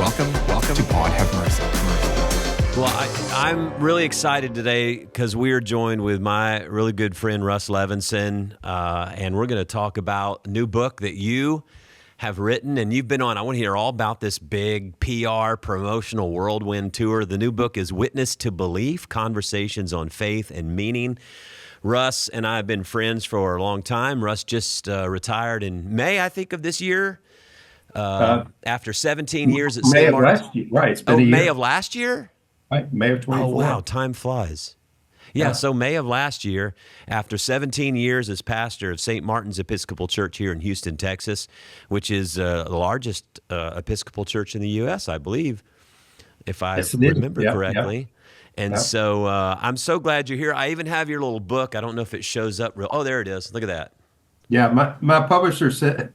Welcome to God Have Mercy. Well, I'm really excited today because we are joined with my really good friend, RUSS LEVENSON, and we're going to talk about a new book that you have written, and you've been on. I want to hear all about this big PR promotional whirlwind tour. The new book is Witness to Belief, Conversations on Faith and Meaning. Russ and I have been friends for a long time. Russ just retired in May, I think, of this year. After 17 years at May St. of Martin's. last year. Right, it's been a year. May of last year? Right, May of 24. Oh, wow, time flies. Yeah, so May of last year, after 17 years as pastor of St. Martin's Episcopal Church here in Houston, Texas, which is the largest Episcopal church in the U.S., I believe, if I remember correctly. And so I'm so glad you're here. I even have your little book. I don't know if it shows up real. Oh, there it is. Look at that. Yeah, my publisher says,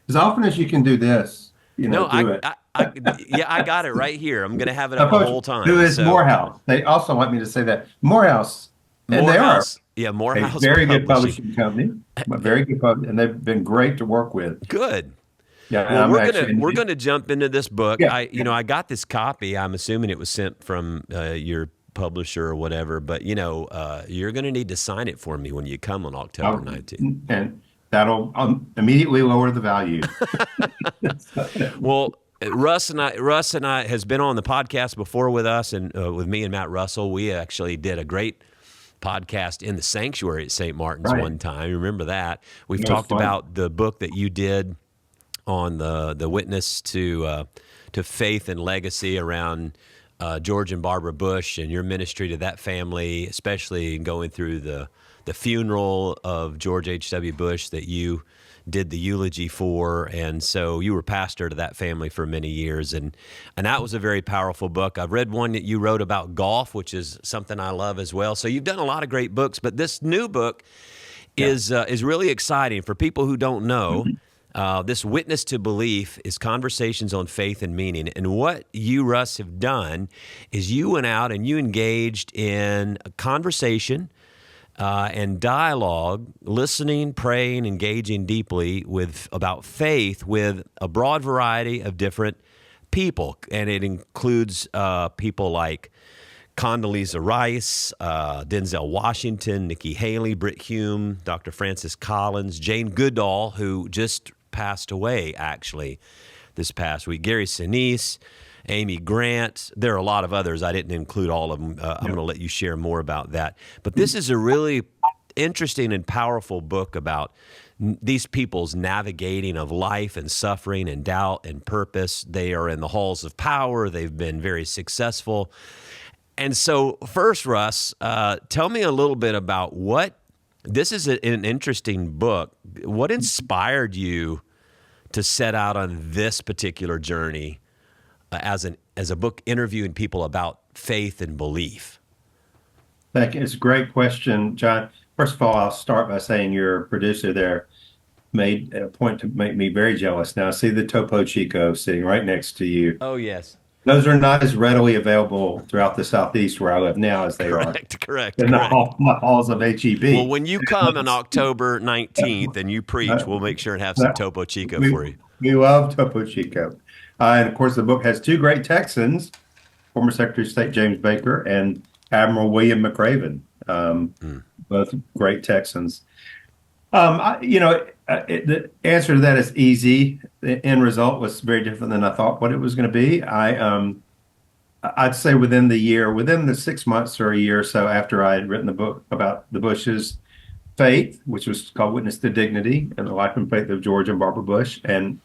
as often as you can do this, do it. I got it right here. I'm going to have it up the whole time. Who is Morehouse? They also want me to say that. Morehouse. And they are. Yeah, Morehouse. A very good publishing company. Very good and they've been great to work with. Good. Yeah, well, we're gonna jump into this book. Yeah, I got this copy. I'm assuming it was sent from your publisher or whatever, but you're going to need to sign it for me when you come on October 19th. And that'll immediately lower the value. Well, Russ and I has been on the podcast before with us and with me and Matt Russell. We actually did a great podcast in the sanctuary at St. Martin's one time. You remember that? We've talked about the book that you did on the witness to faith and legacy around George and Barbara Bush and your ministry to that family, especially going through the funeral of George H.W. Bush that you did the eulogy for. And so you were pastor to that family for many years. And that was a very powerful book. I've read one that you wrote about golf, which is something I love as well. So you've done a lot of great books, but this new book is really exciting for people who don't know. This Witness to Belief is Conversations on Faith and Meaning. And what you, Russ, have done is you went out and you engaged in a conversation and dialogue, listening, praying, engaging deeply about faith with a broad variety of different people. And it includes people like Condoleezza Rice, Denzel Washington, Nikki Haley, Britt Hume, Dr. Francis Collins, Jane Goodall, who just passed away, actually, this past week, Gary Sinise, Amy Grant. There are a lot of others. I didn't include all of them. I'm going to let you share more about that. But this is a really interesting and powerful book about these people's navigating of life and suffering and doubt and purpose. They are in the halls of power. They've been very successful. And so first, Russ, tell me a little bit about this is an interesting book. What inspired you to set out on this particular journey as a book interviewing people about faith and belief? Thank you. It's a great question, John. First of all, I'll start by saying your producer there made a point to make me very jealous. Now, I see the Topo Chico sitting right next to you. Oh, yes. Those are not as readily available throughout the Southeast where I live now as they are. Correct. In the halls of HEB. Well, when you come on October 19th and you preach, we'll make sure and have some Topo Chico for you. We love Topo Chico. And, of course, the book has two great Texans, former Secretary of State James Baker and Admiral William McRaven, both great Texans. The answer to that is easy. The end result was very different than I thought what it was going to be. I'd say within the 6 months or a year or so after I had written the book about the Bushes' faith, which was called Witness to Dignity and the Life and Faith of George and Barbara Bush, and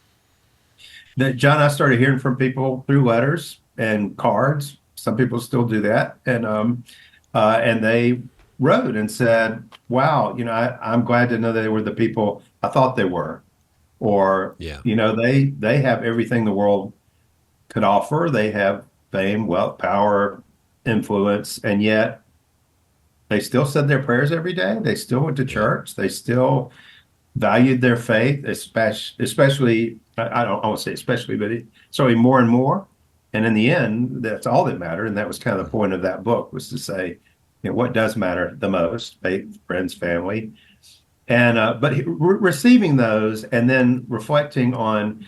that John, I started hearing from people through letters and cards. Some people still do that, and they wrote and said, wow, I'm glad to know they were the people I thought they were. Or, they have everything the world could offer. They have fame, wealth, power, influence, and yet they still said their prayers every day. They still went to church. They still valued their faith, especially, I won't say especially, but certainly more and more. And in the end, that's all that mattered. And that was kind of the point of that book, was to say, what does matter the most? Faith, friends, family. And but receiving those and then reflecting on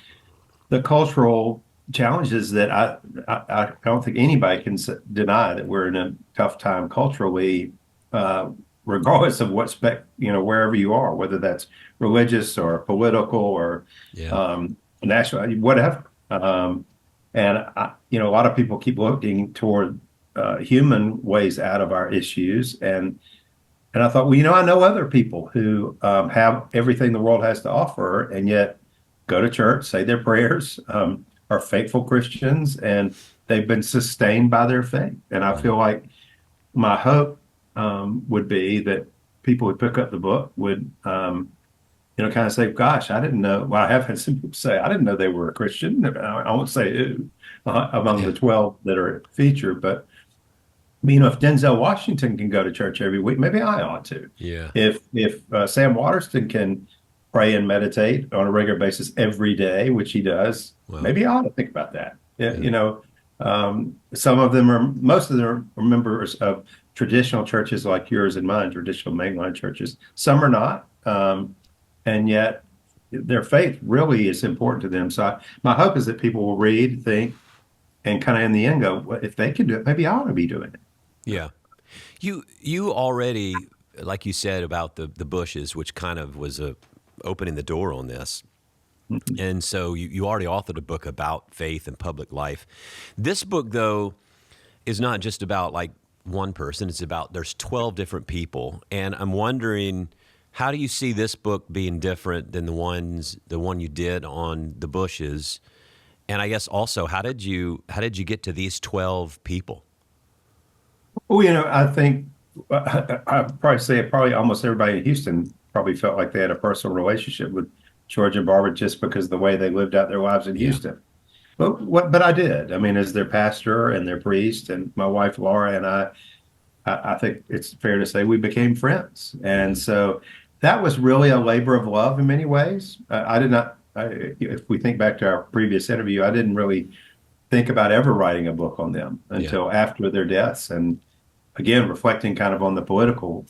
the cultural challenges that I don't think anybody can deny that we're in a tough time culturally, regardless of what wherever you are, whether that's religious or political or Yeah. national, whatever. A lot of people keep looking toward human ways out of our issues, and I thought, well, I know other people who have everything the world has to offer, and yet go to church, say their prayers, are faithful Christians, and they've been sustained by their faith. And I feel like my hope would be that people who pick up the book would, kind of say, "Gosh, I didn't know." Well, I have had some people say, "I didn't know they were a Christian." I won't say who among the 12 that are featured, but if Denzel Washington can go to church every week, maybe I ought to. Yeah. If Sam Waterston can pray and meditate on a regular basis every day, which he does, maybe I ought to think about that. Yeah. Most of them are members of traditional churches like yours and mine, traditional mainline churches. Some are not, and yet their faith really is important to them. So my hope is that people will read, think, and kind of in the end go, well, if they can do it, maybe I ought to be doing it. Yeah. You already, like you said about the Bushes, which kind of was opening the door on this. And so you already authored a book about faith and public life. This book, though, is not just about like one person. It's about, there's 12 different people. And I'm wondering, how do you see this book being different than the one you did on the Bushes? And I guess also, how did you get to these 12 people? Well, I think I'd probably say probably almost everybody in Houston probably felt like they had a personal relationship with George and Barbara just because of the way they lived out their lives in Houston. But I did. I mean, as their pastor and their priest, and my wife Laura and I think it's fair to say we became friends. And so that was really a labor of love in many ways. I did not. If we think back to our previous interview, I didn't really think about ever writing a book on them until after their deaths, and again reflecting kind of on the political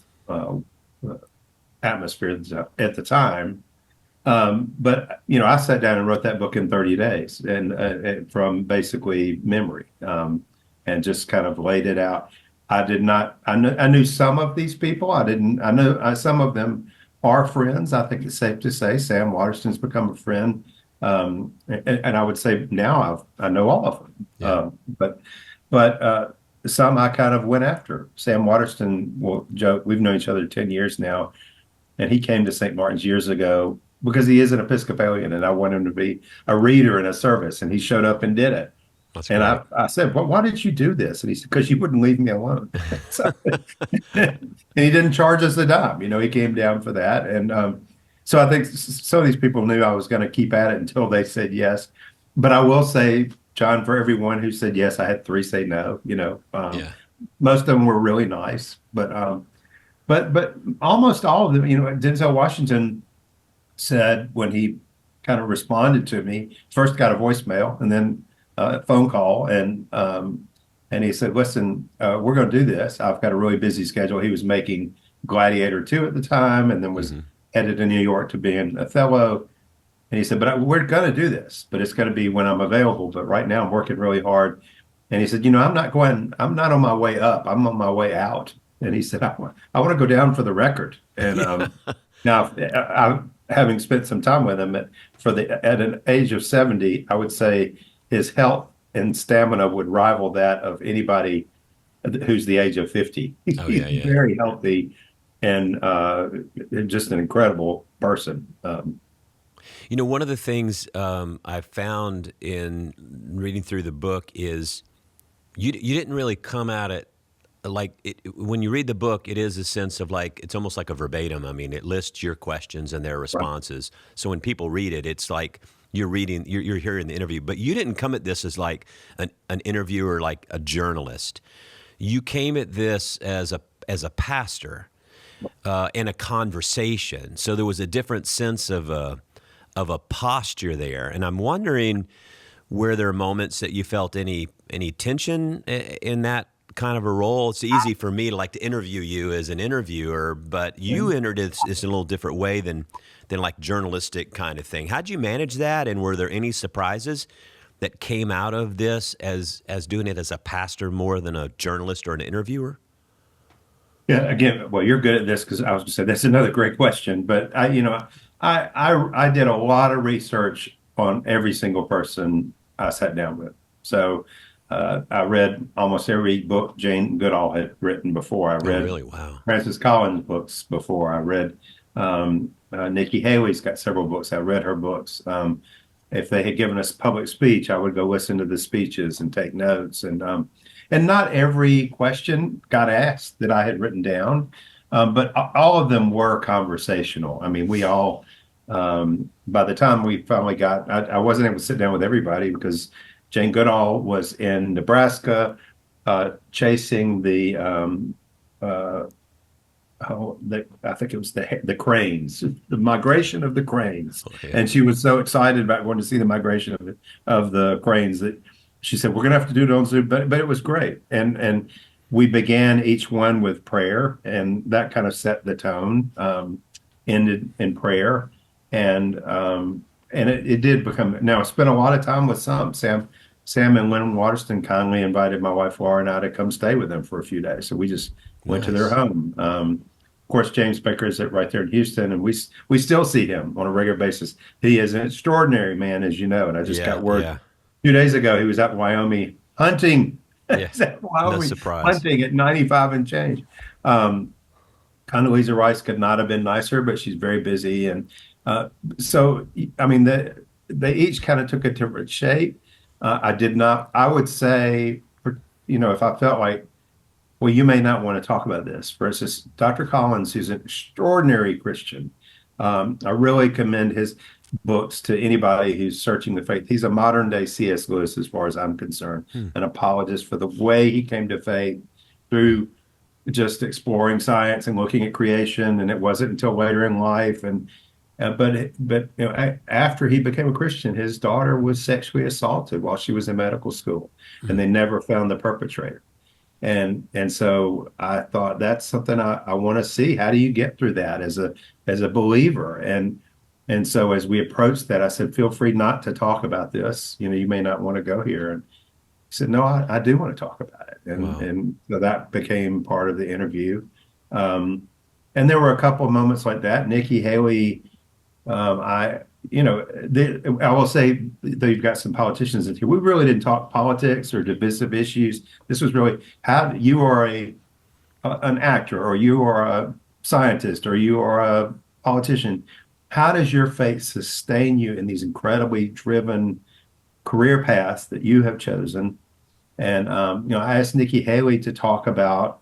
atmosphere at the time. But I sat down and wrote that book in 30 days, and from basically memory, and just kind of laid it out. I did not. I knew some of these people. I didn't. I know some of them are friends. I think it's safe to say Sam Waterston's become a friend. And I would say now I know all of them. But some I kind of went after. Sam Waterston, well, Joe, we've known each other 10 years now, and he came to St. Martin's years ago because he is an Episcopalian, and I want him to be a reader in a service, and he showed up and did it. That's and great. I said, well, why did you do this? And he said, because you wouldn't leave me alone. And he didn't charge us a dime. He came down for that. And so I think some of these people knew I was going to keep at it until they said yes. But I will say, John, for everyone who said yes, I had 3 say no. Most of them were really nice, but almost all of them. Denzel Washington said when he kind of responded to me, first got a voicemail and then a phone call, and he said, "Listen, we're going to do this. I've got a really busy schedule." He was making Gladiator 2 at the time, and then was headed to New York to be in Othello. And he said, "But we're going to do this, but it's going to be when I'm available. But right now I'm working really hard." And he said, I'm not on my way up. I'm on my way out. And he said, I want to go down for the record. And now, having spent some time with him at an age of 70, I would say his health and stamina would rival that of anybody who's the age of 50. He's very healthy and just an incredible person. One of the things I found in reading through the book is you didn't really come at it like when you read the book, it is a sense of like, it's almost like a verbatim. I mean, it lists your questions and their responses. Right. So when people read it, it's like you're hearing the interview, but you didn't come at this as like an interviewer, like a journalist. You came at this as a pastor in a conversation. So there was a different sense of a posture there. And I'm wondering, were there moments that you felt any tension in that kind of a role? It's easy for me to like to interview you as an interviewer, but you entered this in a little different way than like journalistic kind of thing. How'd you manage that? And were there any surprises that came out of this as doing it as a pastor more than a journalist or an interviewer? Yeah, again, well, you're good at this because I was going to say that's another great question. But I did a lot of research on every single person I sat down with. So I read almost every book Jane Goodall had written before. I Oh, read really? Wow. Francis Collins' books before. I read Nikki Haley's got several books. I read her books. If they had given us public speech, I would go listen to the speeches and take notes. And not every question got asked that I had written down, but all of them were conversational. I mean, we all, by the time we finally got, I wasn't able to sit down with everybody because Jane Goodall was in Nebraska chasing I think it was the cranes, the migration of the cranes. Oh, yeah. And she was so excited about going to see the migration of the cranes that she said, we're going to have to do it on Zoom, but it was great. And we began each one with prayer, and that kind of set the tone, ended in prayer. And it did become, now I spent a lot of time with Sam and Lynn Waterston kindly invited my wife Laura and I to come stay with them for a few days. So we just went to their home. Of course, James Baker is right there in Houston, and we still see him on a regular basis. He is an extraordinary man, as you know, and I just got word 2 days ago he was out in Wyoming hunting. Yeah. Wyoming, No surprise. hunting at 95 and change. Condoleezza Rice could not have been nicer, but she's very busy. And so, I mean, they each kind of took a different shape. I would say, if I felt like, well, you may not want to talk about this. For instance, Dr. Collins, who's an extraordinary Christian. I really commend his books to anybody who's searching the faith. He's a modern day C.S. Lewis, as far as I'm concerned, an apologist for the way he came to faith through just exploring science and looking at creation. And it wasn't until later in life. But after he became a Christian, his daughter was sexually assaulted while she was in medical school, and they never found the perpetrator. And so I thought that's something I want to see. How do you get through that as a believer? And so as we approached that, I said, feel free not to talk about this. You may not want to go here. And he said, no, I do want to talk about it. And so that became part of the interview. And there were a couple of moments like that. Nikki Haley, I will say, though you've got some politicians in here, we really didn't talk politics or divisive issues. This was really how you are an actor, or you are a scientist, or you are a politician. How does your faith sustain you in these incredibly driven career paths that you have chosen? And I asked Nikki Haley to talk about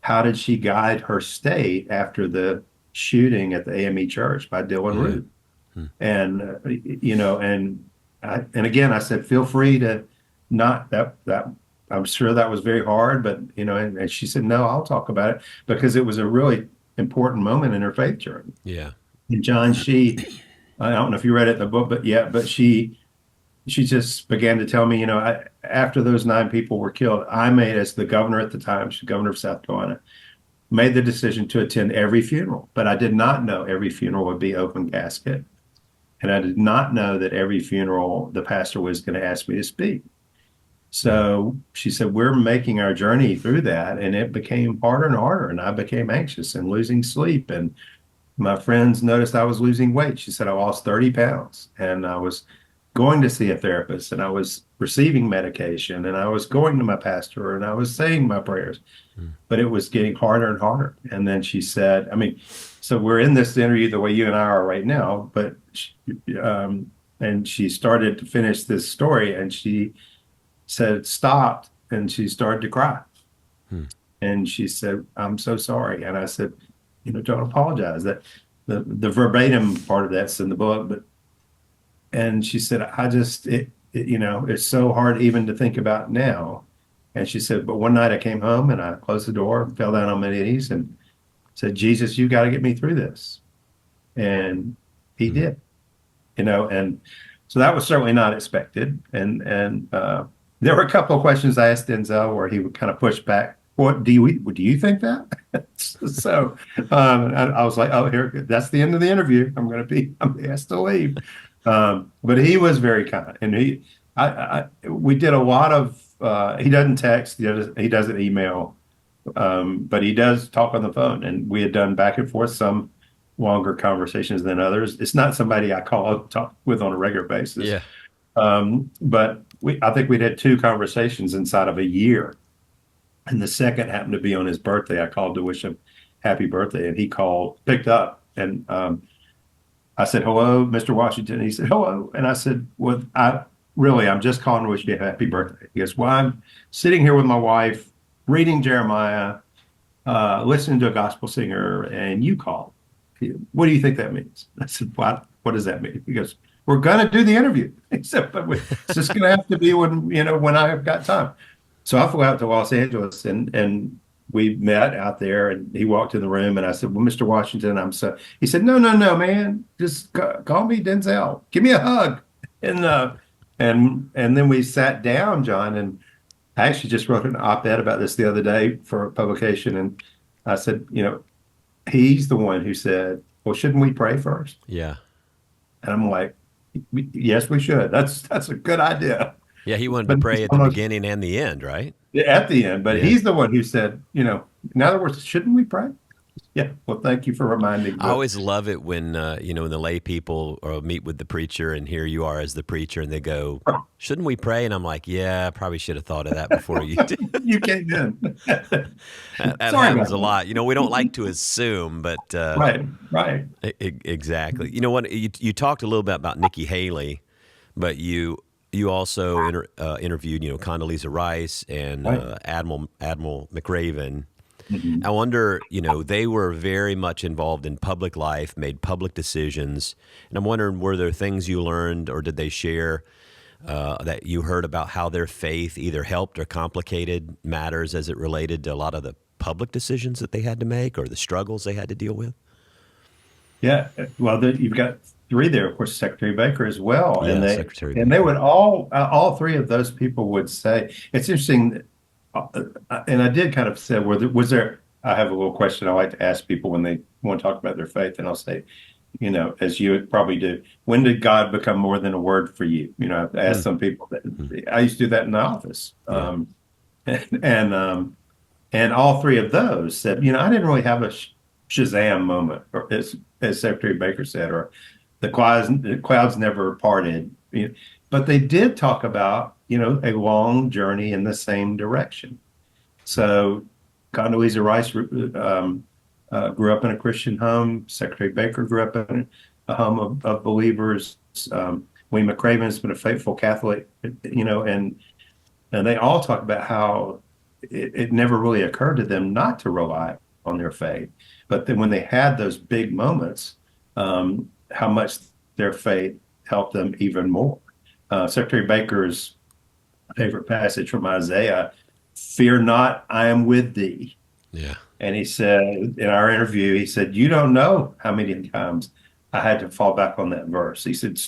how did she guide her state after the shooting at the AME Church by Dylan Root. And and again, I said, feel free to not that I'm sure that was very hard, but and she said, no, I'll talk about it, because it was a really important moment in her faith journey. Yeah. And John, I don't know if you read it in the book, but she just began to tell me, after those 9 people were killed, I made, as the governor at the time, she's governor of South Carolina, made the decision to attend every funeral, but I did not know every funeral would be open casket. And I did not know that every funeral the pastor was going to ask me to speak. So she said, we're making our journey through that. And it became harder and harder. And I became anxious and losing sleep. And my friends noticed I was losing weight. She said I lost 30 pounds. And I was going to see a therapist, and I was receiving medication, and I was going to my pastor, and I was saying my prayers. But it was getting harder and harder. And then she said, so we're in this interview the way you and I are right now, but and she started to finish this story, and she said, stopped, and she started to cry. And she said, I'm so sorry. And I said, don't apologize. That the verbatim part of that's in the book, and she said, it's so hard even to think about now. And she said, but one night I came home and I closed the door, fell down on my knees, and said, Jesus, you got to get me through this. And he did, and so that was certainly not expected. And there were a couple of questions I asked Denzel where he would kind of push back. What do you think that? So I was like, oh, here, that's the end of the interview. I'm asked to leave. But he was very kind, and we did a lot of, he doesn't text, he doesn't email, but he does talk on the phone. And we had done back and forth some longer conversations than others. It's not somebody I call up, talk with on a regular basis. Yeah. But I think we'd had two conversations inside of a year. And the second happened to be on his birthday. I called to wish him happy birthday, and he called, picked up, and I said, "Hello, Mr. Washington." He said, "Hello," and I said, "Well, I'm just calling to wish you a happy birthday." He goes, "Well, I'm sitting here with my wife, reading Jeremiah, listening to a gospel singer, and you called. What do you think that means?" I said, "What does that mean?" He goes, "We're going to do the interview." He said, "But it's just going to have to be when I have got time." So I flew out to Los Angeles, and we met out there, and he walked in the room, and I said, "Well, Mr. Washington, he said, "No, man, just call me Denzel. Give me a hug." And then we sat down, John, and I actually just wrote an op-ed about this the other day for a publication. And I said, he's the one who said, "Well, shouldn't we pray first?" Yeah. And I'm like, "Yes, we should. That's a good idea." Yeah, he wanted to pray at the beginning and the end, right? At the end, but he's the one who said, in other words, shouldn't we pray? Yeah. Well, thank you for reminding me. I always love it when, when the lay people meet with the preacher, and here you are as the preacher, and they go, "Shouldn't we pray?" And I'm like, "Yeah, I probably should have thought of that before you did." You came in. That happens a lot. We don't like to assume, but right. Exactly. You know what? You talked a little bit about Nikki Haley, but you also interviewed, Condoleezza Rice and Admiral McRaven. Mm-hmm. I wonder, they were very much involved in public life, made public decisions, and I'm wondering, were there things you learned, or did they share that you heard about how their faith either helped or complicated matters as it related to a lot of the public decisions that they had to make or the struggles they had to deal with? Yeah, well, you've got three there, of course, Secretary Baker as well, yeah, and they would all three of those people would say, it's interesting. And I did kind of say, was there? I have a little question I like to ask people when they want to talk about their faith, and I'll say, as you probably do, when did God become more than a word for you? I've asked some people that. I used to do that in the office, and all three of those said, I didn't really have a Shazam moment, or as Secretary Baker said, or the clouds never parted, but they did talk about a long journey in the same direction. So Condoleezza Rice grew up in a Christian home. Secretary Baker grew up in a home of believers. William McRaven has been a faithful Catholic, and they all talk about how it never really occurred to them not to rely on their faith. But then when they had those big moments, how much their faith helped them even more. Secretary Baker's favorite passage from Isaiah, "Fear not, I am with thee." Yeah. And he said, in our interview, he said, "You don't know how many times I had to fall back on that verse." He said,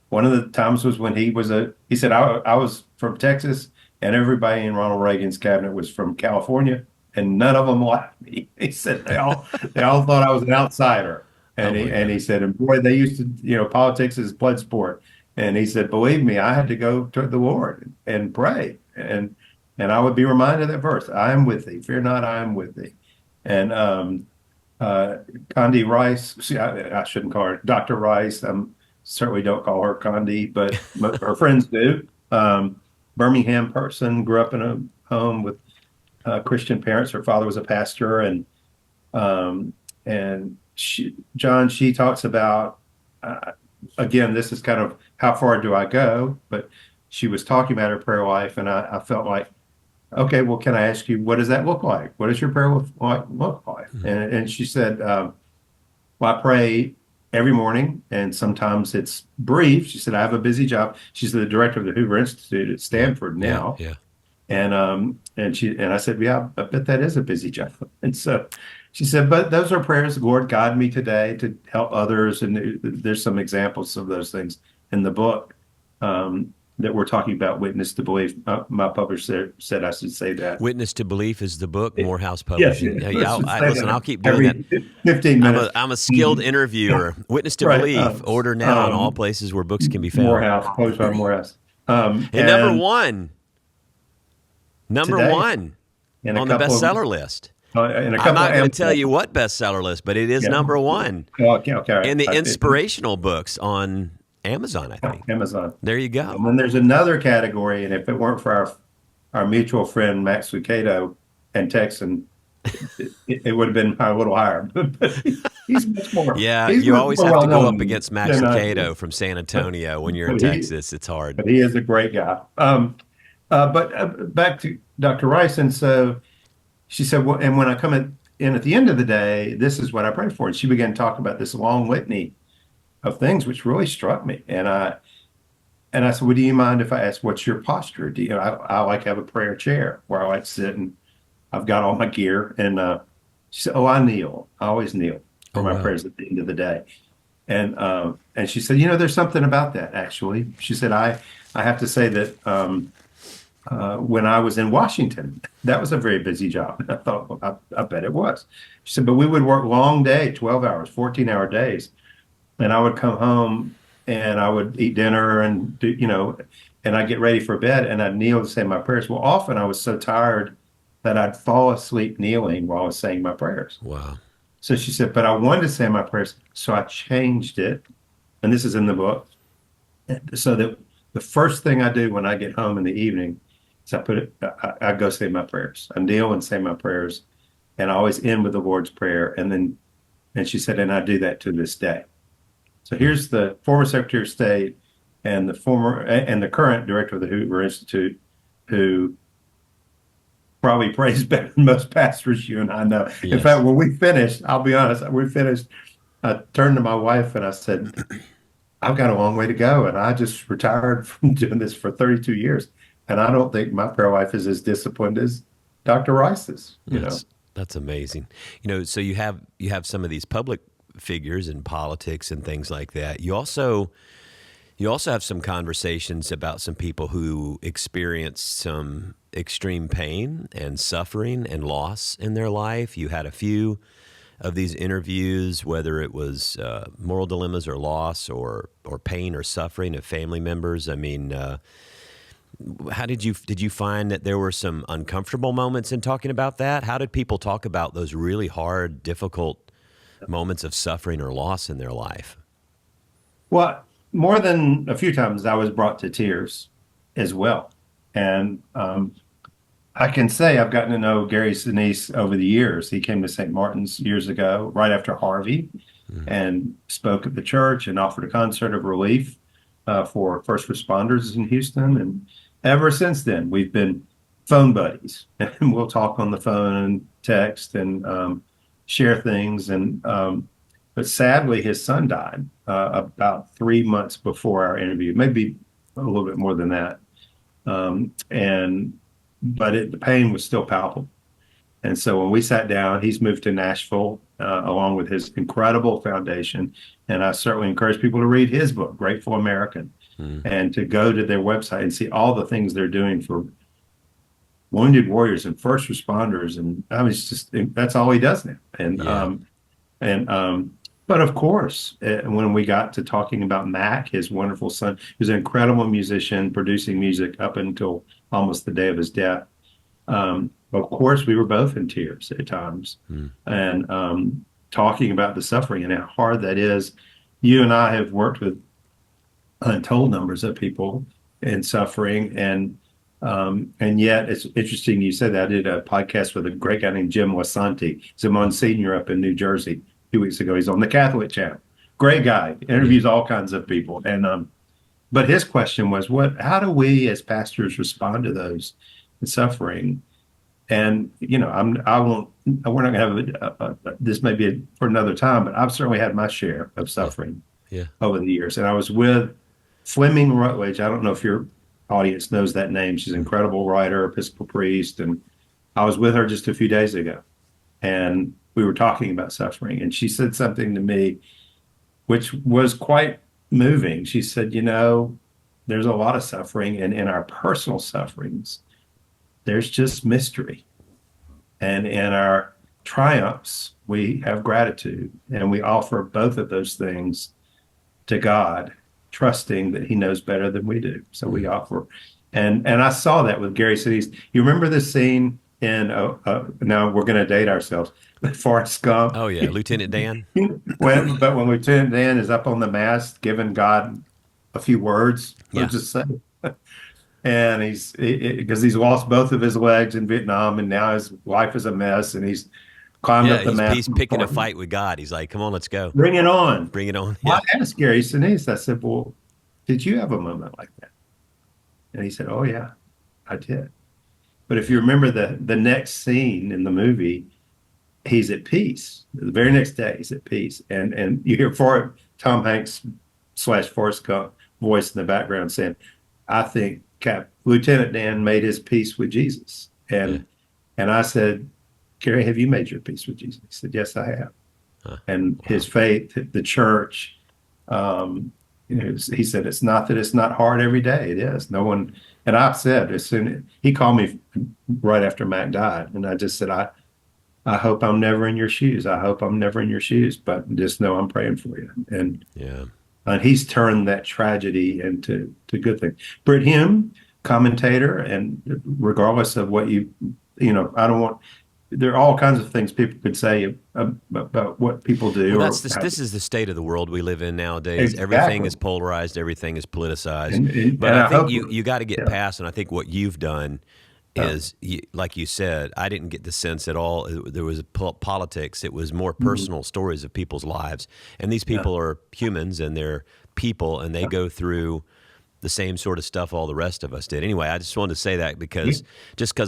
one of the times was when he said, I was from Texas, and everybody in Ronald Reagan's cabinet was from California, and none of them liked me. He said, they all thought I was an outsider. And he said, and boy, they used to, politics is blood sport. And he said, believe me, I had to go to the Lord and pray. And I would be reminded of that verse, "I am with thee. Fear not, I am with thee." And Condi Rice, see, I shouldn't call her Dr. Rice. Certainly don't call her Condi, but her friends do. Birmingham person, grew up in a home with Christian parents. Her father was a pastor. And she talks about, again, this is kind of how far do I go? But she was talking about her prayer life, and I felt like, okay, well, can I ask you, what does that look like? What does your prayer look like? Mm-hmm. And she said, well, I pray every morning, and sometimes it's brief. She said, I have a busy job. She's the director of the Hoover Institute at Stanford now. Yeah. And I said, yeah, I bet that is a busy job. And so she said, but those are prayers, Lord, guide me today to help others. And there's some examples of those things in the book that we're talking about. Witness to Belief. My publisher said I should say that. Witness to Belief is the book, Morehouse Publishing. Yes, listen, I'll keep doing that. 15 minutes. I'm a skilled interviewer. Witness to Belief. Order now in all places where books can be found. Morehouse, published by Morehouse. And number And one, number today, one in a on the couple of bestseller list. in a I'm couple of not going to tell Amazon, you what bestseller list, but it is yeah. number one Okay, okay, all right. in the inspirational books on Amazon, I think. Amazon. There you go. And then there's another category, and if it weren't for our mutual friend Max Lucado and Texan, it would have been a little higher. But he's much more Yeah, he's you much always more have well to go up known against Max than I do. Lucado from San Antonio when you're in But Texas. It's hard. he is a great guy. But back to Dr. Rice, and so she said, well, and when I come in at the end of the day, this is what I pray for. And she began to talk about this long litany of things, which really struck me. And I said, well, do you mind if I ask, what's your posture? Do you, I like to have a prayer chair where I like to sit, and I've got all my gear. And she said, oh, I kneel. I always kneel for Oh, my wow. prayers at the end of the day. And she said, there's something about that, actually. She said, I have to say that when I was in Washington, that was a very busy job. And I thought, well, I bet it was. She said, but we would work long day, 12 hours, 14-hour days. And I would come home and I would eat dinner and do, and I'd get ready for bed and I'd kneel to say my prayers. Well, often I was so tired that I'd fall asleep kneeling while I was saying my prayers. Wow. So she said, but I wanted to say my prayers. So I changed it. And this is in the book. So that the first thing I do when I get home in the evening is I go say my prayers. I kneel and say my prayers. And I always end with the Lord's Prayer. And she said, and I do that to this day. So here's the former Secretary of State and the current director of the Hoover Institute, who probably prays better than most pastors you and I know. Yes. In fact, when we finished, I'll be honest, we finished, I turned to my wife and I said, I've got a long way to go. And I just retired from doing this for 32 years. And I don't think my prayer life is as disciplined as Dr. Rice's, That's amazing. So you have some of these public figures in politics and things like that. You also have some conversations about some people who experience some extreme pain and suffering and loss in their life. You had a few of these interviews, whether it was moral dilemmas or loss or pain or suffering of family members. I mean, how did you find that there were some uncomfortable moments in talking about that? How did people talk about those really hard, difficult moments of suffering or loss in their life? Well, more than a few times I was brought to tears as well. And I can say I've gotten to know Gary Sinise over the years. He came to St. Martin's years ago, right after Harvey, and spoke at the church and offered a concert of relief for first responders in Houston. And ever since then, we've been phone buddies. And we'll talk on the phone and text and share things. But sadly, his son died about 3 months before our interview, maybe a little bit more than that. But the pain was still palpable. And so when we sat down, he's moved to Nashville along with his incredible foundation. And I certainly encourage people to read his book, Grateful American, and to go to their website and see all the things they're doing for wounded warriors and first responders. And I mean, that's all he does now. But of course, when we got to talking about Mac, his wonderful son, who's an incredible musician, producing music up until almost the day of his death. Of course, we were both in tears at times, and talking about the suffering and how hard that is. You and I have worked with untold numbers of people in suffering, and yet it's interesting you said that. I did a podcast with a great guy named Jim Lasanti. He's a Monsignor up in New Jersey. 2 weeks ago, he's on the Catholic channel. Great guy, interviews all kinds of people. And but his question was, how do we as pastors respond to those in suffering? And we're not going to have this may be for another time, but I've certainly had my share of suffering over the years. And I was with Fleming Rutledge. I don't know if your audience knows that name. She's an incredible writer, Episcopal priest, and I was with her just a few days ago, and we were talking about suffering, and she said something to me which was quite moving. She said, there's a lot of suffering, and in our personal sufferings, there's just mystery. And in our triumphs, we have gratitude, and we offer both of those things to God. trusting that he knows better than we do. So we offer, and I saw that with Gary Sinise. You remember the scene in now we're going to date ourselves, Forrest Gump. Oh yeah, Lieutenant Dan. When Lieutenant Dan is up on the mast giving God a few words, Yeah. let's just say, and because he's lost both of his legs in Vietnam, and now his life is a mess, and he's climbed Yeah, up the mast. he's picking a fight with God. He's like, "Come on, let's go. Bring it on. Bring it on." Well, Yeah. I asked Gary Sinise, I said, well, did you have a moment like that? And he said, oh, yeah, I did. But if you remember the next scene in the movie, he's at peace. The very next day, he's at peace. And you hear Tom Hanks / Forrest Gump voice in the background saying, I think Lieutenant Dan made his peace with Jesus. And I said, Gary, have you made your peace with Jesus? He said, yes, I have. And his faith, the church, he said, it's not that it's not hard every day. It is. No one, and I said, he called me right after Mac died, and I just said, I hope I'm never in your shoes. I hope I'm never in your shoes, but just know I'm praying for you. And he's turned that tragedy into good things. Britt Hume, commentator, and regardless of what I don't want. There are all kinds of things people could say about what people do. Well, this is the state of the world we live in nowadays. Exactly. Everything is polarized. Everything is politicized. But I think you got to get past, and I think what you've done is, like you said, I didn't get the sense at all there was politics. It was more personal stories of people's lives. And these people are humans, and they're people, and they go through the same sort of stuff all the rest of us did. Anyway, I just wanted to say that because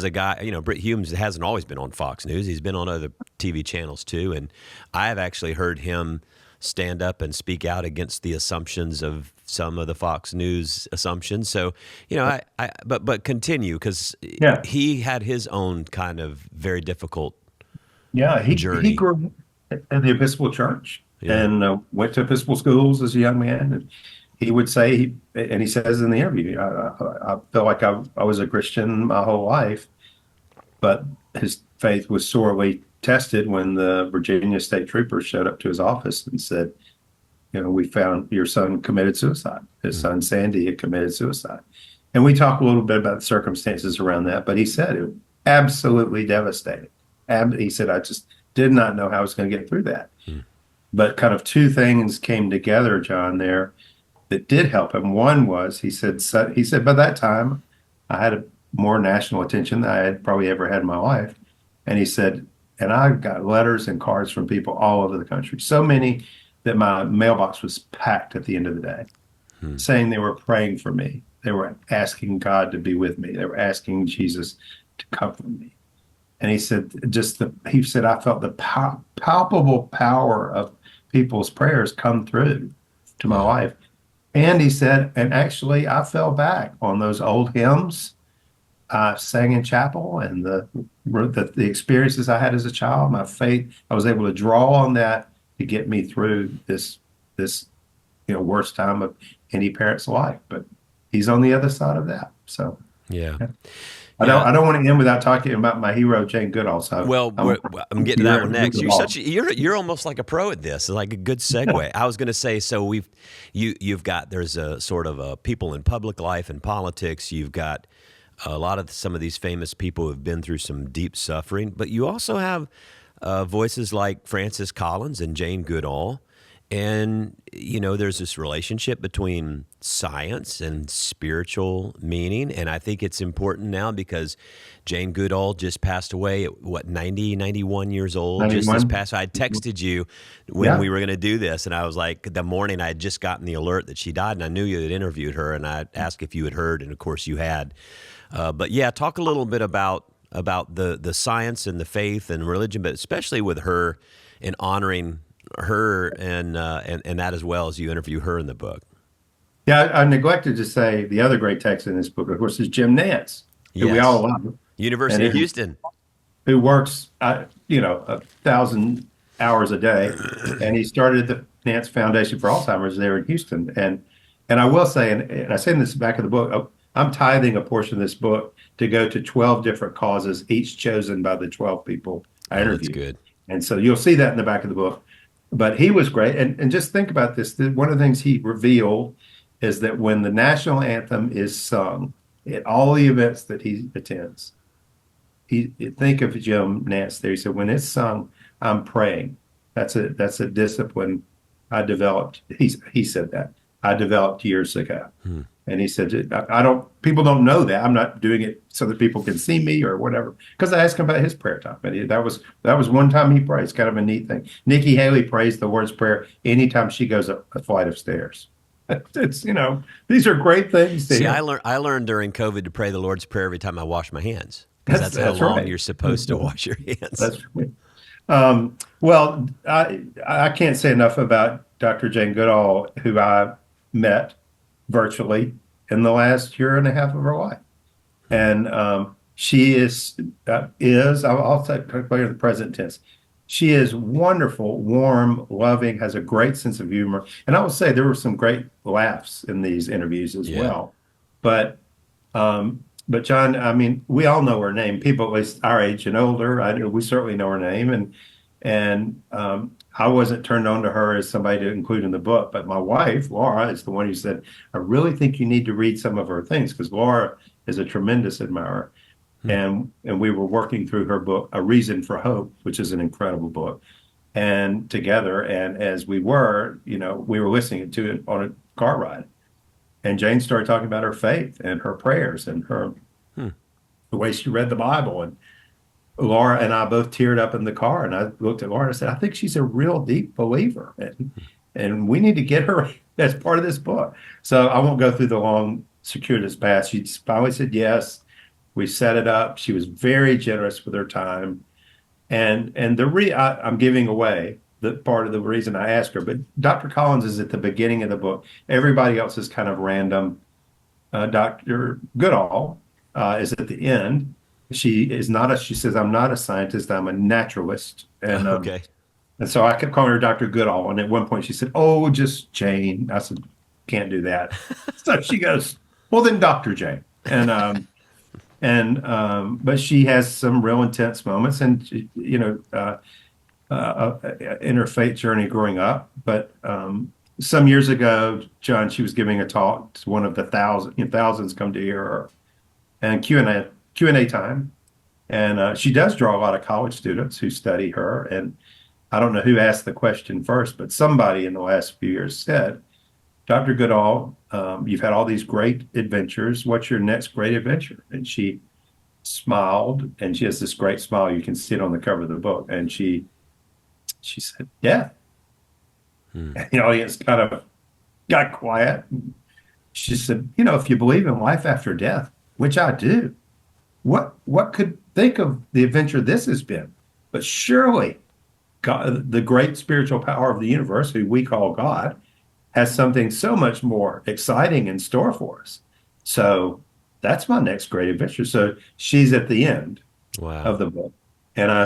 a guy, Britt Hume hasn't always been on Fox News. He's been on other TV channels too. And I have actually heard him stand up and speak out against the assumptions of some of the Fox News assumptions. So, but continue, because he had his own kind of very difficult journey. He grew up in the Episcopal Church and went to Episcopal schools as a young man. And he would say, and he says in the interview, I felt like I was a Christian my whole life, but his faith was sorely tested when the Virginia state troopers showed up to his office and said, we found your son committed suicide. His son, Sandy, had committed suicide. And we talked a little bit about the circumstances around that, but he said it was absolutely devastating. He said, I just did not know how I was going to get through that. But kind of two things came together, John, there that did help him. One was, he said by that time I had more national attention than I had probably ever had in my life. And he said, and I got letters and cards from people all over the country, so many that my mailbox was packed at the end of the day, saying they were praying for me. They were asking God to be with me. They were asking Jesus to comfort me. And he said, I felt the palpable power of people's prayers come through to my life. And he said, and actually, I fell back on those old hymns I sang in chapel, and the experiences I had as a child, my faith. I was able to draw on that to get me through this worst time of any parent's life. But he's on the other side of that. So I don't want to end without talking about my hero, Jane Goodall. So I'm getting to that one next. You're almost like a pro at this. It's like a good segue. I was going to say, so there's a sort of a people in public life and politics. You've got a lot of some of these famous people who have been through some deep suffering, but you also have voices like Francis Collins and Jane Goodall. And, there's this relationship between science and spiritual meaning. And I think it's important now because Jane Goodall just passed away at 91 years old. 91. Just this past, I texted you when we were going to do this. And I was like, the morning I had just gotten the alert that she died, and I knew you had interviewed her, and I asked if you had heard. And of course you had. But talk a little bit about the science and the faith and religion, but especially with her and honoring her and that as well as you interview her in the book. Yeah, I neglected to say the other great text in this book, of course, is Jim Nantz, who we all love. University of Houston. Who works, 1,000 hours a day. And he started the Nantz Foundation for Alzheimer's there in Houston. And I will say, and I say in this back of the book, I'm tithing a portion of this book to go to 12 different causes, each chosen by the 12 people I interviewed. That's good. And so you'll see that in the back of the book. But he was great. And just think about this. One of the things he revealed is that when the national anthem is sung at all the events that he attends, think of Jim Nantz there. He said, when it's sung, I'm praying. That's a discipline I developed. He said that I developed years ago. And he said, I don't, people don't know that. I'm not doing it so that people can see me or whatever. Because I asked him about his prayer time. And that was one time he prays. Kind of a neat thing. Nikki Haley prays the Lord's Prayer anytime she goes up a flight of stairs. It's, these are great things to See, hear. I learned during COVID to pray the Lord's Prayer every time I wash my hands. Because that's how long right. you're supposed to wash your hands. That's right. Well, I can't say enough about Dr. Jane Goodall, who I met virtually in the last year and a half of her life. And she I'll say in the present tense, she is wonderful, warm, loving, has a great sense of humor. And I will say there were some great laughs in these interviews as well. But John, I mean, we all know her name. People at least our age and older, we certainly know her name. And I wasn't turned on to her as somebody to include in the book, but my wife, Laura, is the one who said, I really think you need to read some of her things, because Laura is a tremendous admirer. And we were working through her book, A Reason for Hope, which is an incredible book, and together. And as we were listening to it on a car ride. And Jane started talking about her faith and her prayers and the way she read the Bible. And Laura and I both teared up in the car. And I looked at Laura and I said, I think she's a real deep believer. And we need to get her as part of this book. So I won't go through the long, circuitous path. She finally said yes. We set it up. She was very generous with her time. And I'm giving away the part of the reason I asked her, but Dr. Collins is at the beginning of the book. Everybody else is kind of random. Dr. Goodall is at the end. She says, I'm not a scientist, I'm a naturalist. And okay. And so I kept calling her Dr. Goodall. And at one point she said, oh, just Jane. I said, can't do that. So she goes, well, then Dr. Jane. But she has some real intense moments, and in her faith journey growing up. But some years ago, John, she was giving a talk to one of the thousands come to hear her, and Q&A time. And she does draw a lot of college students who study her. And I don't know who asked the question first, but somebody in the last few years said, Dr. Goodall, you've had all these great adventures. What's your next great adventure? And she smiled, and she has this great smile. You can see it on the cover of the book. And she said, yeah. The audience kind of got quiet. She said, if you believe in life after death, which I do, what could think of the adventure this has been? But surely God, the great spiritual power of the universe, who we call God, has something so much more exciting in store for us. So that's my next great adventure. So she's at the end of the book. And I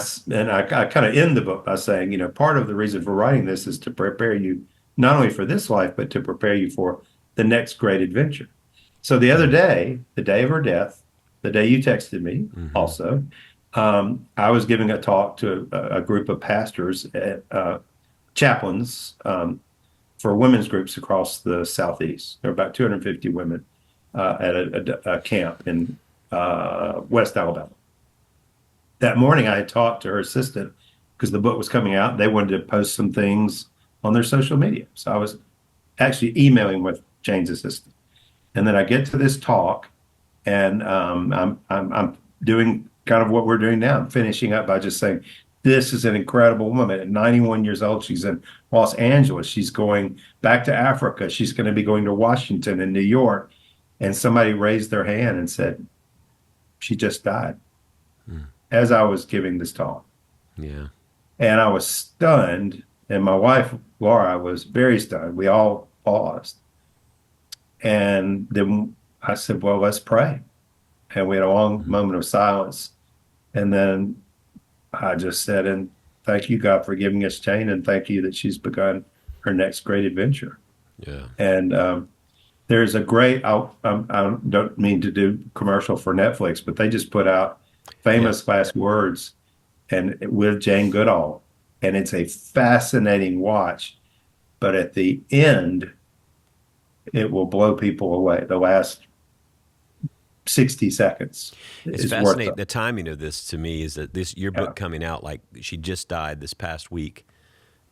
kind of end the book by saying, part of the reason for writing this is to prepare you not only for this life, but to prepare you for the next great adventure. So the other day, the day of her death, the day you texted me also, I was giving a talk to a group of pastors, chaplains, for women's groups across the Southeast. There were about 250 women at a camp in West Alabama. That morning, I had talked to her assistant because the book was coming out. They wanted to post some things on their social media. So I was actually emailing with Jane's assistant. And then I get to this talk, and I'm doing kind of what we're doing now. I'm finishing up by just saying, this is an incredible woman. At 91 years old, she's in Los Angeles. She's going back to Africa. She's going to be going to Washington and New York. And somebody raised their hand and said, she just died as I was giving this talk. Yeah. And I was stunned. And my wife, Laura, was very stunned. We all paused. And then I said, well, let's pray. And we had a long moment of silence. And then I just said, and thank you, God, for giving us Jane, and thank you that she's begun her next great adventure. Yeah. And there's a great, I don't mean to do commercial for Netflix, but they just put out famous last words and with Jane Goodall. And it's a fascinating watch. But at the end, it will blow people away. The last 60 seconds It's is worth fascinating. it. The timing of this to me is that your Yeah. book coming out, like she just died this past week,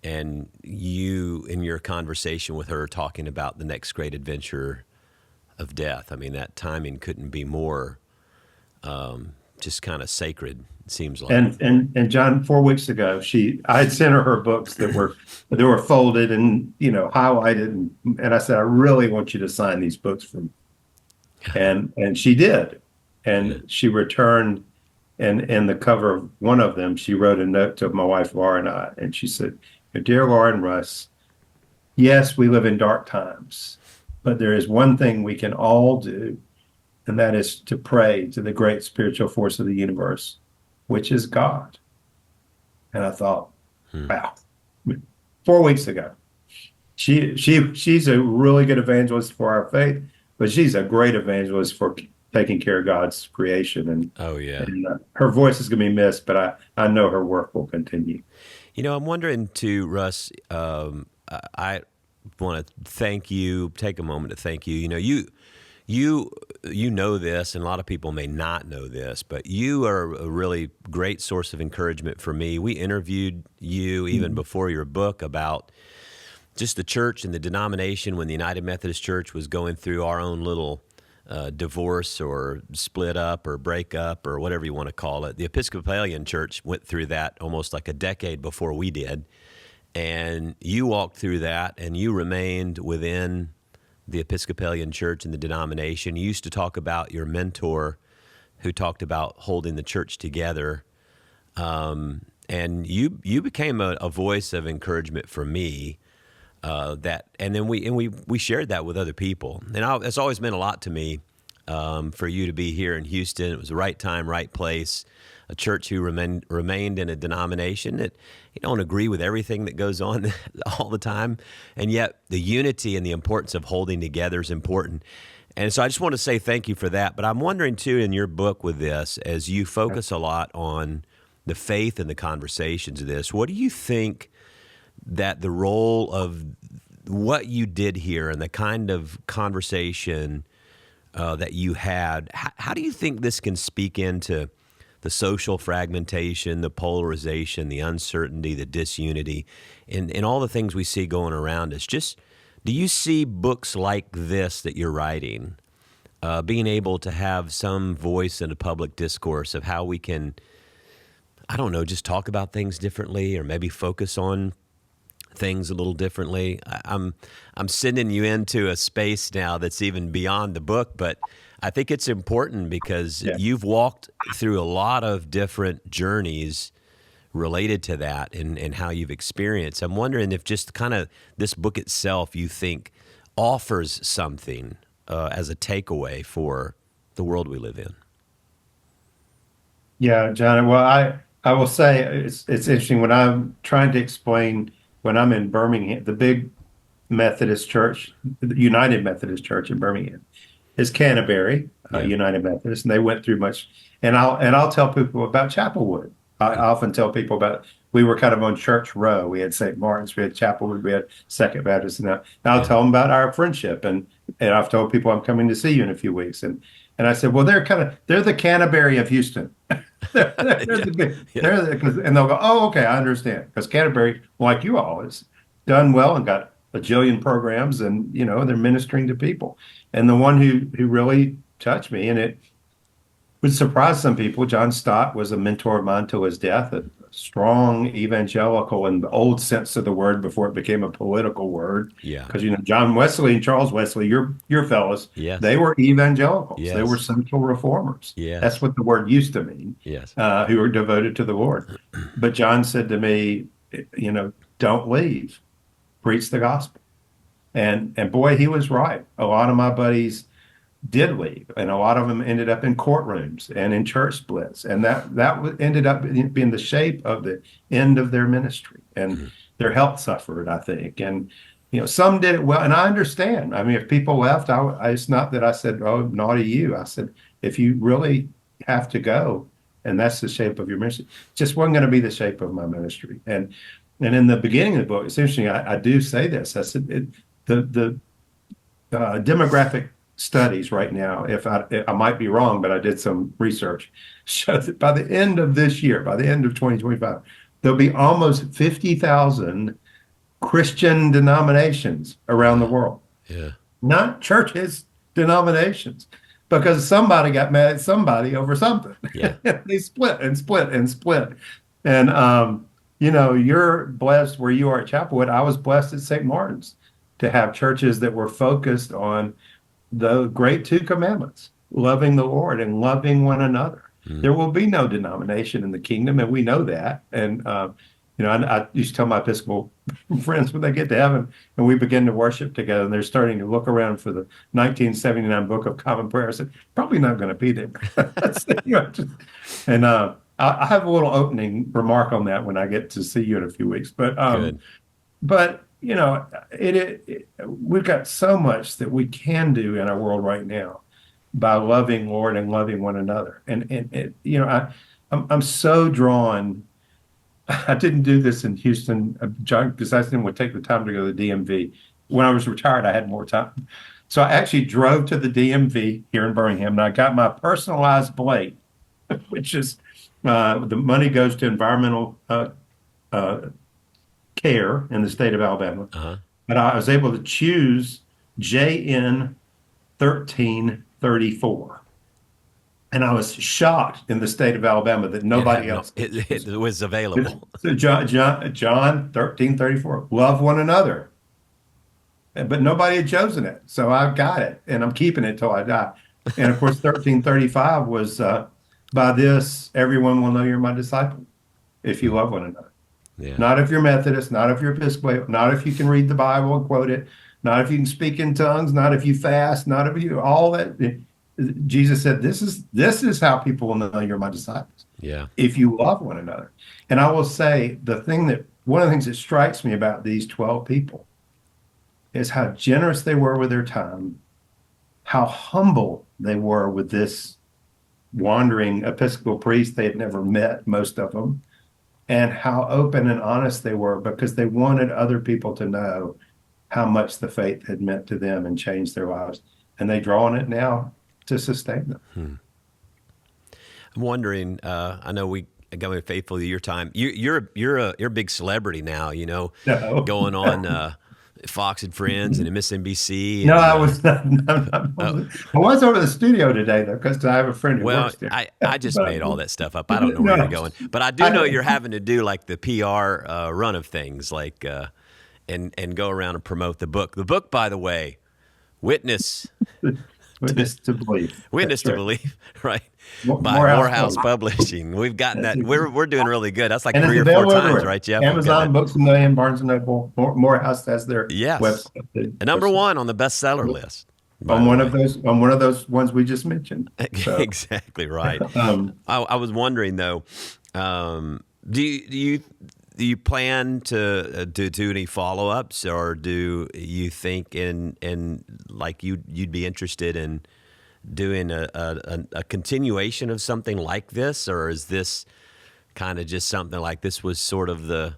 and you in your conversation with her talking about the next great adventure of death. I mean, that timing couldn't be more just kind of sacred. It seems like. And John, 4 weeks ago, I had sent her books that were folded and highlighted, and I said, I really want you to sign these books for me. And she did. And she returned, and in the cover of one of them, she wrote a note to my wife Laura and I, and she said, "Dear Laura and Russ, yes, we live in dark times, but there is one thing we can all do, and that is to pray to the great spiritual force of the universe, which is God." And I thought, wow, 4 weeks ago. She's a really good evangelist for our faith, but she's a great evangelist for taking care of God's creation. And Oh yeah. her voice is going to be missed, but I know her work will continue. I'm wondering too, Russ. I want to thank you. Take a moment to thank you. You know this, and a lot of people may not know this, but you are a really great source of encouragement for me. We interviewed you even before your book about just the church and the denomination when the United Methodist Church was going through our own little divorce or split up or break up or whatever you want to call it. The Episcopalian Church went through that almost like a decade before we did. And you walked through that, and you remained within the Episcopalian Church and the denomination. You used to talk about your mentor who talked about holding the church together. And you became a voice of encouragement for me. And then we shared that with other people, and it's always meant a lot to me for you to be here in Houston. It was the right time, right place. A church who remained in a denomination that you don't agree with everything that goes on all the time, and yet the unity and the importance of holding together is important. And so I just want to say thank you for that. But I'm wondering too, in your book with this, as you focus a lot on the faith and the conversations of this, what do you think that the role of what you did here and the kind of conversation that you had, how do you think this can speak into the social fragmentation, the polarization, the uncertainty, the disunity, and all the things we see going around us? Just, do you see books like this that you're writing being able to have some voice in a public discourse of how we can, I don't know, just talk about things differently or maybe focus on things a little differently? I'm sending you into a space now that's even beyond the book, but I think it's important because you've walked through a lot of different journeys related to that and how you've experienced. I'm wondering if just kind of this book itself you think offers something as a takeaway for the world we live in. Yeah, John. Well, I will say it's interesting when I'm trying to explain when I'm in Birmingham, the big Methodist church, the United Methodist Church in Birmingham, is Canterbury United Methodist, and they went through much. And I'll tell people about Chapelwood. I often tell people about, we were kind of on Church Row. We had St. Martin's, we had Chapelwood, we had Second Baptist, and I'll tell them about our friendship. And I've told people I'm coming to see you in a few weeks. And I said, well, they're the Canterbury of Houston. they're and they'll go, oh, okay, I understand. Because Canterbury, like you all, has done well and got a jillion programs, and they're ministering to people. And the one who really touched me, and it would surprise some people, John Stott was a mentor of mine till his death, a strong evangelical in the old sense of the word before it became a political word. Yeah. Because John Wesley and Charles Wesley, your fellows, yes. They were evangelicals. Yes. They were social reformers. Yes. That's what the word used to mean. Yes. Who were devoted to the Lord. But John said to me, don't leave. Preach the gospel. And boy, he was right. A lot of my buddies did leave, and a lot of them ended up in courtrooms and in church splits, and that ended up being the shape of the end of their ministry, and their health suffered, I think. And some did it well, and I understand. I mean, if people left, it's not that I said, oh, naughty you. I said, if you really have to go, and that's the shape of your ministry, just wasn't going to be the shape of my ministry. And in the beginning of the book, it's interesting. I do say this. I said demographic studies right now, if I might be wrong, but I did some research, show that by the end of this year, by the end of 2025, there'll be almost 50,000 Christian denominations around the world. Yeah. Not churches, denominations, because somebody got mad at somebody over something. Yeah. They split and split and split. And, you're blessed where you are at Chapelwood. I was blessed at St. Martin's to have churches that were focused on the great two commandments, loving the Lord and loving one another. There will be no denomination in the kingdom, and we know that. And, I used to tell my Episcopal friends when they get to heaven and we begin to worship together and they're starting to look around for the 1979 Book of Common Prayer. I said, probably not going to be there. I have a little opening remark on that when I get to see you in a few weeks. But we've got so much that we can do in our world right now by loving Lord and loving one another. I'm so drawn. I didn't do this in Houston, John, because I didn't want to take the time to go to the DMV. When I was retired, I had more time. So I actually drove to the DMV here in Birmingham, and I got my personalized blade, which is the money goes to environmental care in the state of Alabama. But I was able to choose JN 1334. And I was shocked in the state of Alabama that nobody else it was available. So John 1334, love one another. But nobody had chosen it. So I've got it and I'm keeping it till I die. And of course, 1335 was by this, everyone will know you're my disciple if you love one another. Yeah. Not if you're Methodist, not if you're Episcopal, not if you can read the Bible and quote it, not if you can speak in tongues, not if you fast, not if you all that. Jesus said, this is how people will know you're my disciples. Yeah. If you love one another. And I will say one of the things that strikes me about these 12 people is how generous they were with their time, how humble they were with this wandering Episcopal priest they had never met, most of them, and how open and honest they were because they wanted other people to know how much the faith had meant to them and changed their lives. And they draw on it now to sustain them. I'm wondering, I know we going faithful to your time. You're a big celebrity now, No. going on Fox and Friends and MSNBC. No, I was not. I was over the studio today though, because I have a friend who works there. I just made all that stuff up. I don't know where you're going, but I do know you're having to do like the PR run of things, like and go around and promote the book. The book, by the way, Witness. Witness to Believe. Witness to Believe, right? By Morehouse Publishing. We've gotten that. We're doing really good. That's like and 3 or 4 times, right, Jeff? Amazon, Books a Million, Barnes & Noble, Morehouse has their yes. website. Number 1 on the bestseller list. On one of those ones we just mentioned. So. Exactly right. I was wondering though, do you plan to do any follow-ups, or do you think in like you'd be interested in doing a continuation of something like this, or is this kind of just something like this was sort of the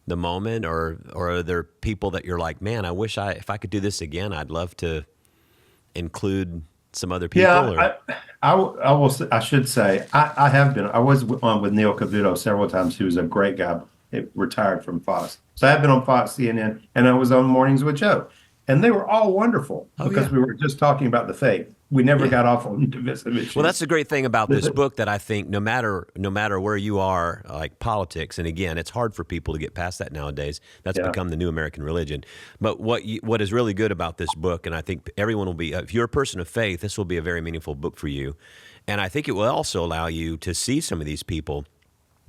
moment, or are there people that you're like, man, I wish if I could do this again, I'd love to include some other people? Yeah, I should say I have been. I was on with Neil Cavuto several times. He was a great guy. It retired from Fox. So I've been on Fox, CNN, and I was on Mornings with Joe. And they were all wonderful because we were just talking about the faith. We never got off on divisive issues. Well, that's the great thing about this book, that I think no matter where you are, like politics, and again, it's hard for people to get past that nowadays. That's become the new American religion. But what is really good about this book, and I think everyone will be, if you're a person of faith, this will be a very meaningful book for you. And I think it will also allow you to see some of these people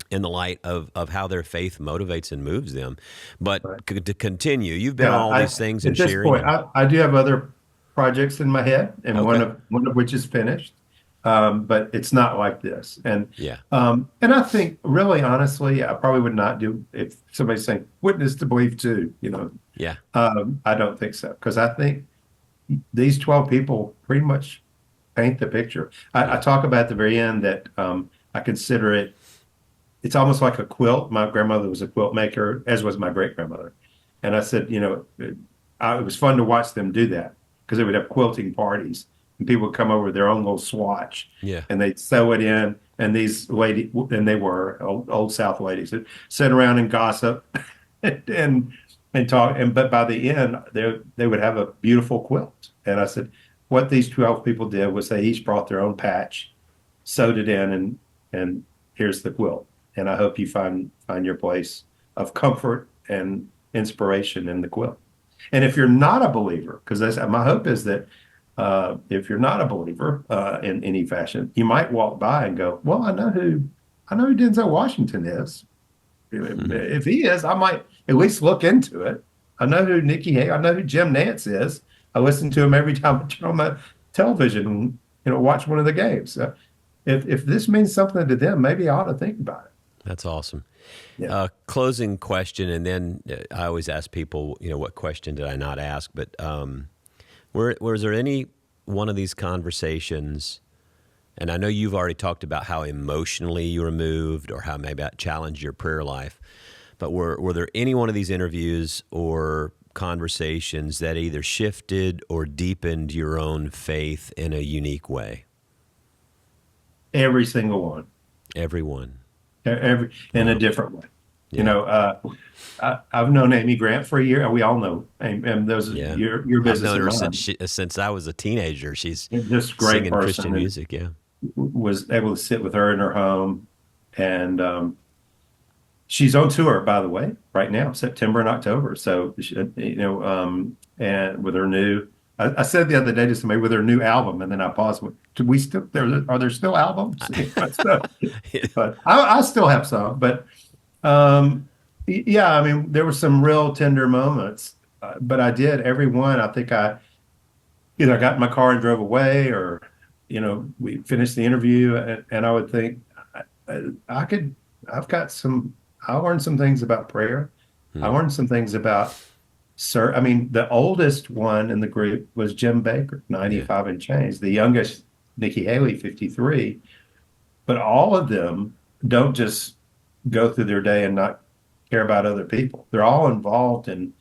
in the light of how their faith motivates and moves them. But to continue, you've been on all these things and sharing. At this point, I do have other projects in my head, and one of which is finished, but it's not like this. And and I think, really, honestly, I probably would not do if somebody's saying Witness to Believe too. I don't think so, because I think these 12 people pretty much paint the picture. I talk about at the very end that I consider it. It's almost like a quilt. My grandmother was a quilt maker, as was my great grandmother. And I said, it was fun to watch them do that. because they would have quilting parties, and people would come over with their own little swatch, Yeah. and they'd sew it in. And these ladies, and they were old South ladies, that sit around and gossip and talk. And but by the end, they would have a beautiful quilt. And I said, what these 12 people did was they each brought their own patch, sewed it in, and here's the quilt. And I hope you find your place of comfort and inspiration in the quilt. And if you're not a believer, because my hope is that if you're not a believer in any fashion, you might walk by and go, "Well, I know who Denzel Washington is. If he is, I might at least look into it. I know who Nikki Haley. I know who Jim Nantz is. I listen to him every time I turn on my television and watch one of the games. If this means something to them, maybe I ought to think about it." That's awesome. Yeah. Closing question, and then I always ask people, what question did I not ask? But was there any one of these conversations, and I know you've already talked about how emotionally you were moved or how maybe that challenged your prayer life, but were there any one of these interviews or conversations that either shifted or deepened your own faith in a unique way? Every single one. Every one. In a different way. Yeah. I've known Amy Grant for a year, and we all know, and those your business. I've known her since I was a teenager. She's just great singing person. Christian music. Yeah, was able to sit with her in her home, and she's on tour, by the way, right now, September and October. So and with her new. I said the other day to somebody with her new album, and then I paused. Are there still albums? But I still have some. But yeah, I mean, there were some real tender moments. But I did every one. I think I either got in my car and drove away, or we finished the interview, and I would think I learned some things about prayer. I learned some things about. I mean, the oldest one in the group was Jim Baker, 95 and change. The youngest, Nikki Haley, 53. But all of them don't just go through their day and not care about other people. They're all involved in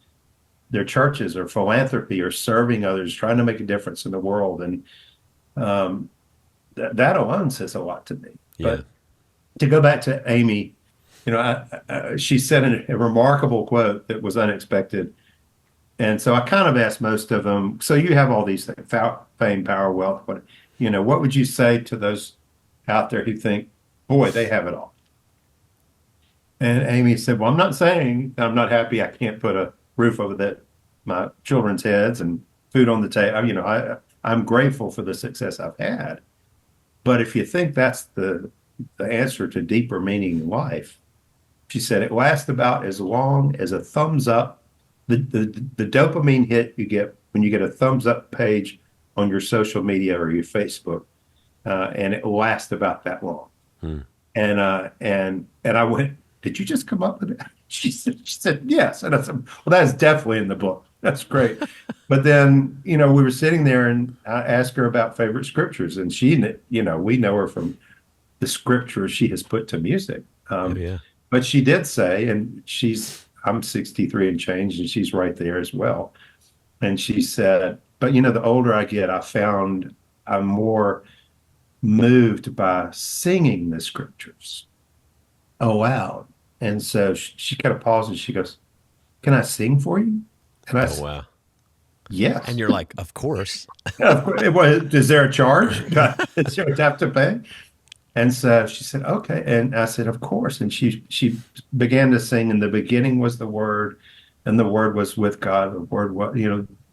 their churches or philanthropy or serving others, trying to make a difference in the world. And that alone says a lot to me. Yeah. But to go back to Amy, she said a remarkable quote that was unexpected. And so I kind of asked most of them, so you have all these things, fame, power, wealth, what would you say to those out there who think, boy, they have it all? And Amy said, well, I'm not saying I'm not happy I can't put a roof over my children's heads and food on the table. I'm grateful for the success I've had. But if you think that's the answer to deeper meaning in life, she said, it lasts about as long as a thumbs up. The dopamine hit you get when you get a thumbs up page on your social media or your Facebook, and it lasts about that long. And I went, did you just come up with it? She said yes, and I said, well, that's definitely in the book. That's great. But then we were sitting there, and I asked her about favorite scriptures, and she, we know her from the scriptures she has put to music. But she did say, and I'm 63 and change, and she's right there as well. And she said, but the older I get, I found I'm more moved by singing the scriptures aloud. And so she kind of paused and she goes, can I sing for you? And I said, wow. Yes. And you're like, of course. Of course. Is there a charge? Is there a have to pay? And so she said, okay. And I said, of course. And she began to sing. In the beginning was the Word, and the Word was with God. The Word was,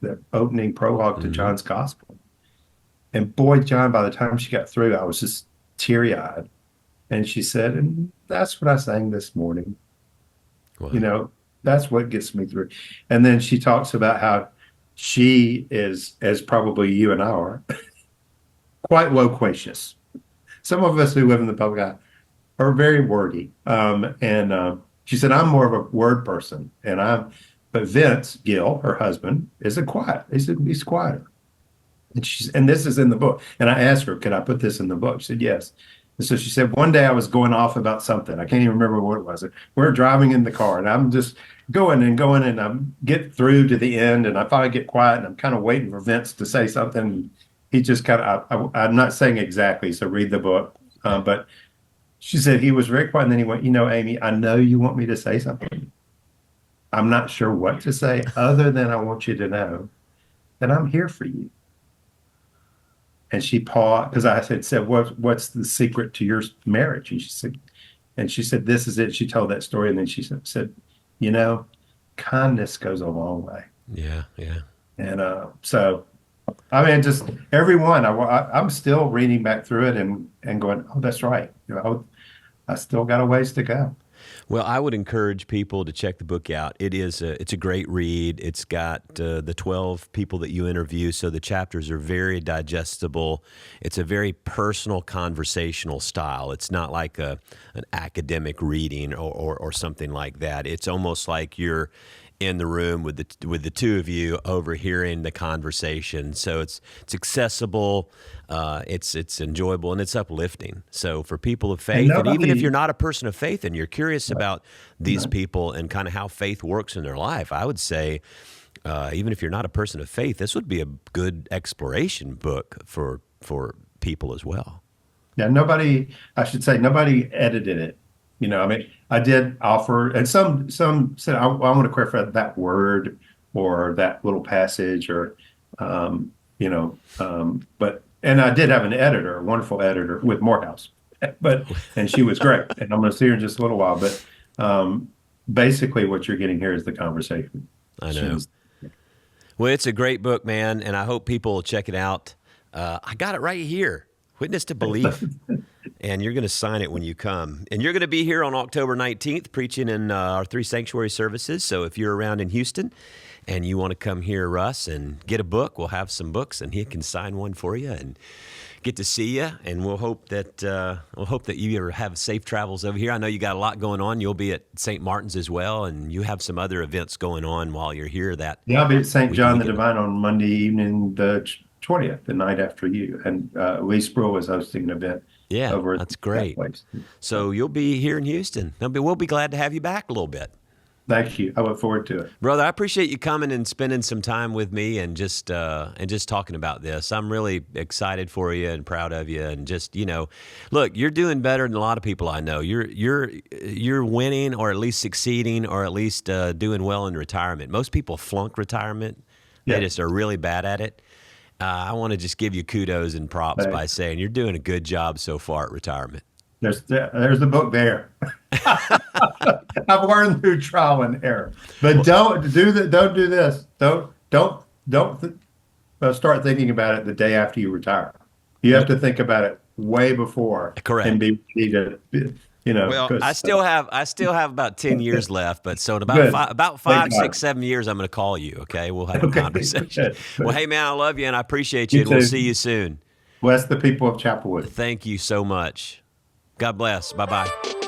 the opening prologue to John's Gospel. And boy, John, by the time she got through, I was just teary-eyed. And she said, and that's what I sang this morning. Wow. That's what gets me through. And then she talks about how she is, as probably you and I are, quite loquacious. Some of us who live in the public eye are very wordy. And she said, I'm more of a word person. But Vince Gill, her husband, is quiet. He's quieter. And this is in the book. And I asked her, could I put this in the book? She said, yes. And so she said, one day I was going off about something. I can't even remember what it was. We're driving in the car and I'm just going and going and I get through to the end and I finally get quiet and I'm kind of waiting for Vince to say something. He just kind of, I'm not saying exactly, so read the book. But she said he was very quiet and then he went, Amy, I know you want me to say something. I'm not sure what to say other than I want you to know that I'm here for you. And she paused because I said, what's the secret to your marriage? And she said, this is it. She told that story. And then she said, kindness goes a long way. Yeah. Yeah. And so, I mean, just everyone, I'm still reading back through it and going, oh, that's right. I still got a ways to go. Well, I would encourage people to check the book out. It's a great read. It's got the 12 people that you interview, so the chapters are very digestible. It's a very personal conversational style. It's not like an academic reading or something like that. It's almost like you're in the room with the two of you overhearing the conversation. So it's accessible, it's enjoyable, and it's uplifting. So for people of faith, and even if you're not a person of faith and you're curious about these people and kind of how faith works in their life, I would say, even if you're not a person of faith, this would be a good exploration book for people as well. Yeah, nobody edited it. I mean, I did offer, and some said, I want to clarify that word or that little passage and I did have an editor, a wonderful editor with Morehouse, and she was great. And I'm going to see her in just a little while, but basically what you're getting here is the conversation. I know. Well, it's a great book, man, and I hope people will check it out. I got it right here, Witness to Belief. And you're going to sign it when you come. And you're going to be here on October 19th preaching in our 3 sanctuary services. So if you're around in Houston and you want to come hear Russ and get a book, we'll have some books and he can sign one for you and get to see you. And we'll hope that you ever have safe travels over here. I know you got a lot going on. You'll be at St. Martin's as well, and you have some other events going on while you're here. I'll be at St. John the Divine on Monday evening, the 20th, the night after you. And Lee Sproul is hosting an event. Yeah, that's great. So you'll be here in Houston. We'll be glad to have you back a little bit. Thank you. I look forward to it. Brother, I appreciate you coming and spending some time with me and just talking about this. I'm really excited for you and proud of you. And just, look, you're doing better than a lot of people I know. You're winning or at least succeeding or at least doing well in retirement. Most people flunk retirement. They just are really bad at it. I want to just give you kudos and props by saying you're doing a good job so far at retirement. There's the book there. I've learned through trial and error. But don't do this. Don't start thinking about it the day after you retire. You have to think about it way before. Correct. And be ready to. Well, I still have about 10 years left, but so in about 5, 6, 7 years, I'm going to call you. Okay, we'll have a conversation. Well, hey man, I love you and I appreciate you, and we'll see you soon. Bless the people of Chapelwood. Thank you so much. God bless. Bye bye.